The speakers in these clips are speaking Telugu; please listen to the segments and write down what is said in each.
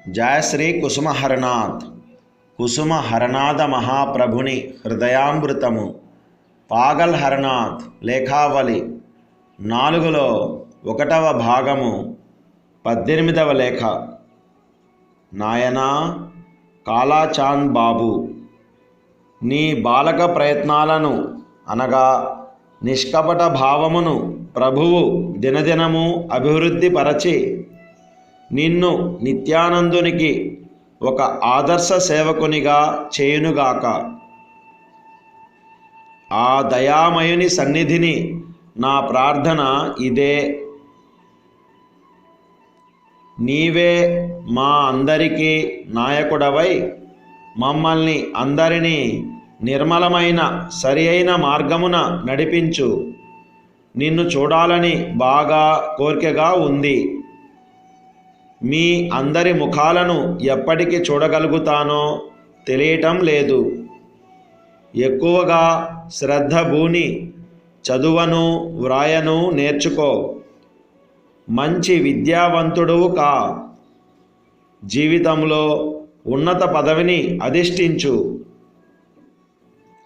జయ శ్రీ కుసుమహరనాథ్. కుసుమహరనాథ మహాప్రభుని హృదయామృతము. పాగల్ హరనాథ్ లేఖావళి 4లో 1వ భాగము 18వ లేఖ. నాయనా కాలాచాంద్ బాబు, నీ బాలక ప్రయత్నాలను అనగా నిష్కపట భావమును ప్రభువు దినదినము అభివృద్ధి పరచి నిన్ను నిత్యానందునికి ఒక ఆదర్శ సేవకునిగా చేయునుగాక. ఆ దయామయుని సన్నిధిని నా ప్రార్థన ఇదే. నీవే మా అందరికీ నాయకుడవై మమ్మల్ని అందరినీ నిర్మలమైన సరి అయిన మార్గమున నడిపించు. నిన్ను చూడాలని బాగా కోరికగా ఉంది. మీ అందరి ముఖాలను ఎప్పటికి చూడగలుగుతానో తెలియటం లేదు. ఎక్కువగా శ్రద్ధ బూని చదువను వ్రాయను నేర్చుకో. మంచి విద్యావంతుడువు కా. జీవితంలో ఉన్నత పదవిని అధిష్ఠించు.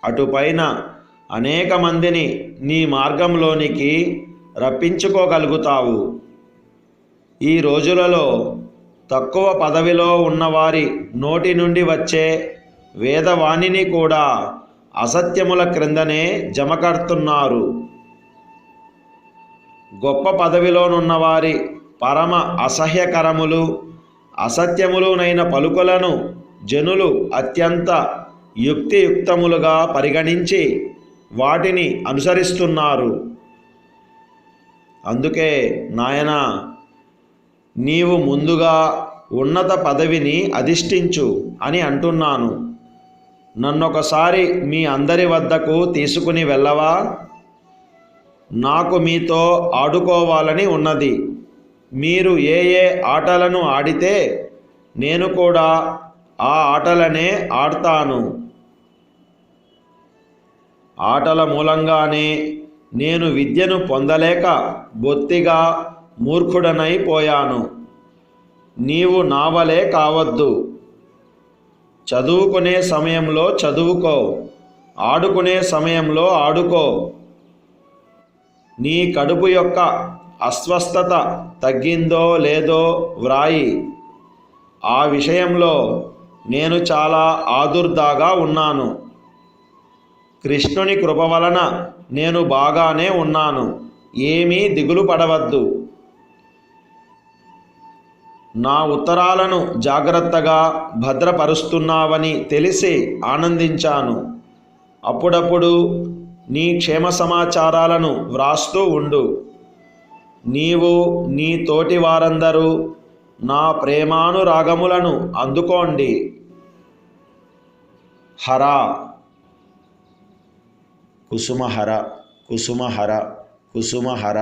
అటుపైన అనేక మందిని నీ మార్గంలోనికి రప్పించుకోగలుగుతావు. ఈ రోజులలో తక్కువ పదవిలో ఉన్నవారి నోటి నుండి వచ్చే వేదవాణిని కూడా అసత్యముల క్రిందనే జమకడుతున్నారు. గొప్ప పదవిలోనున్నవారి పరమ అసహ్యకరములు అసత్యములునైన పలుకులను జనులు అత్యంత యుక్తియుక్తములుగా పరిగణించి వాటిని అనుసరిస్తున్నారు. అందుకే నాయనా, నీవు ముందుగా ఉన్నత పదవిని అధిష్ఠించు అని అంటున్నాను. నన్నొకసారి మీ అందరి వద్దకు తీసుకుని వెళ్ళవా? నాకు మీతో ఆడుకోవాలని ఉన్నది. మీరు ఏ ఏ ఆటలను ఆడితే నేను కూడా ఆ ఆటలనే ఆడతాను. ఆటల మూలంగానే నేను విద్యను పొందలేక బొత్తిగా మూర్ఖుడనైపోయాను. నీవు నావలే కావద్దు. చదువుకునే సమయంలో చదువుకో, ఆడుకునే సమయంలో ఆడుకో. నీ కడుపు యొక్క అస్వస్థత తగ్గిందో లేదో వ్రాయి. ఆ విషయంలో నేను చాలా ఆదుర్దాగా ఉన్నాను. కృష్ణుని కృప వలన నేను బాగానే ఉన్నాను. ఏమీ దిగులు పడవద్దు. నా ఉత్తరాలను జాగ్రత్తగా భద్రపరుస్తున్నావని తెలిసి ఆనందించాను. అప్పుడప్పుడు నీ క్షేమ సమాచారాలను వ్రాస్తూ ఉండు. నీవు నీ తోటి వారందరూ నా ప్రేమానురాగములను అందుకోండి. హర కుసుమహర కుసుమహర కుసుమహర.